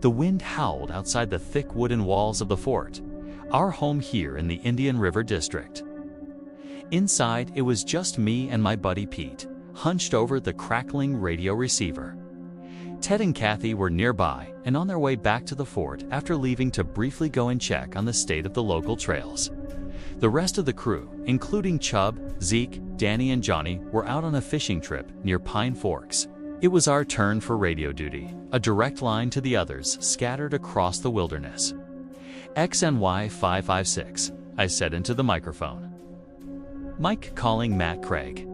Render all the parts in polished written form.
The wind howled outside the thick wooden walls of the fort, our home here in the Indian River District. Inside, it was just me and my buddy Pete, hunched over the crackling radio receiver. Ted and Kathy were nearby and on their way back to the fort after leaving to briefly go and check on the state of the local trails. The rest of the crew, including Chubb, Zeke, Danny, and Johnny, were out on a fishing trip near Pine Forks. It was our turn for radio duty, a direct line to the others scattered across the wilderness. XNY 556, I said into the microphone. Mike calling Matt Craig.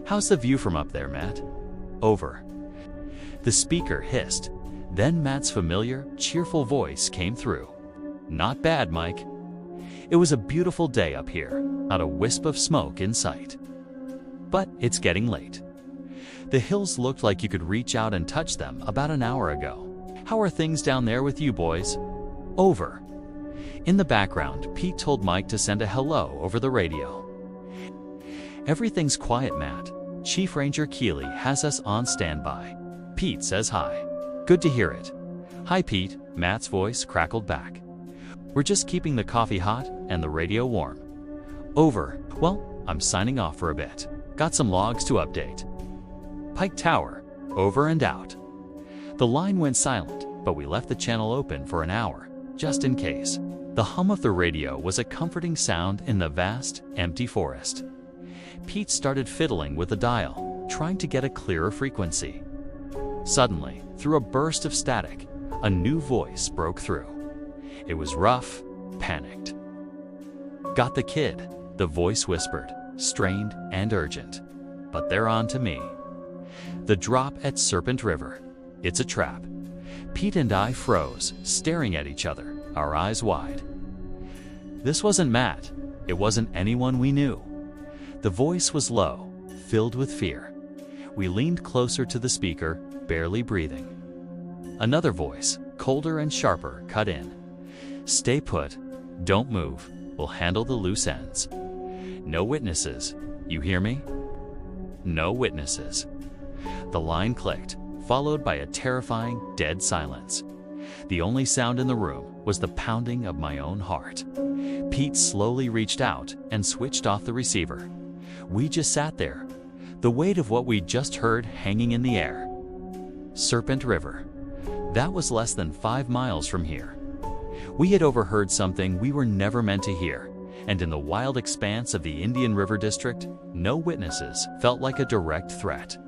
How's the view from up there, Matt? Over. The speaker hissed. Then Matt's familiar, cheerful voice came through. Not bad, Mike. It was a beautiful day up here, not a wisp of smoke in sight. But it's getting late. The hills looked like you could reach out and touch them about an hour ago. How are things down there with you boys? Over. In the background, Pete told Mike to send a hello over the radio. Everything's quiet, Matt. Chief Ranger Keeley has us on standby. Pete says hi. Good to hear it. Hi, Pete, Matt's voice crackled back. We're just keeping the coffee hot and the radio warm. Over. Well, I'm signing off for a bit. Got some logs to update. Pike Tower. Over and out. The line went silent, but we left the channel open for an hour, just in case. The hum of the radio was a comforting sound in the vast, empty forest. Pete started fiddling with the dial, trying to get a clearer frequency. Suddenly, through a burst of static, a new voice broke through. It was rough, panicked. Got the kid, the voice whispered, strained and urgent. But they're on to me. The drop at Serpent River. It's a trap. Pete and I froze, staring at each other, our eyes wide. This wasn't Matt. It wasn't anyone we knew. The voice was low, filled with fear. We leaned closer to the speaker, barely breathing. Another voice, colder and sharper, cut in. Stay put. Don't move. We'll handle the loose ends. No witnesses. You hear me? No witnesses. The line clicked, followed by a terrifying, dead silence. The only sound in the room was the pounding of my own heart. Pete slowly reached out and switched off the receiver. We just sat there, the weight of what we'd just heard hanging in the air. Serpent River. That was less than 5 miles from here. We had overheard something we were never meant to hear, and in the wild expanse of the Indian River District, no witnesses felt like a direct threat.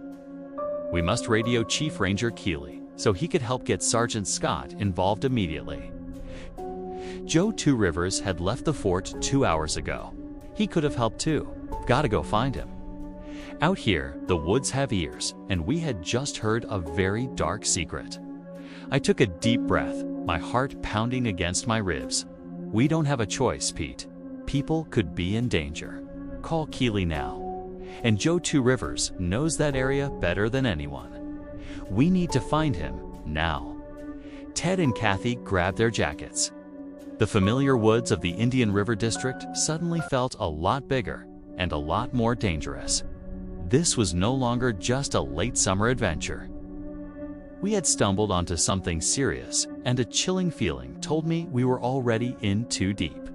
We must radio Chief Ranger Keeley so he could help get Sergeant Scott involved immediately. Joe Two Rivers had left the fort 2 hours ago. He could have helped too. Gotta go find him. Out here, the woods have ears, and we had just heard a very dark secret. I took a deep breath, my heart pounding against my ribs. We don't have a choice, Pete. People could be in danger. Call Keeley now. And Joe Two Rivers knows that area better than anyone. We need to find him now. Ted and Kathy grabbed their jackets. The familiar woods of the Indian River District suddenly felt a lot bigger and a lot more dangerous. This was no longer just a late summer adventure. We had stumbled onto something serious, and a chilling feeling told me we were already in too deep.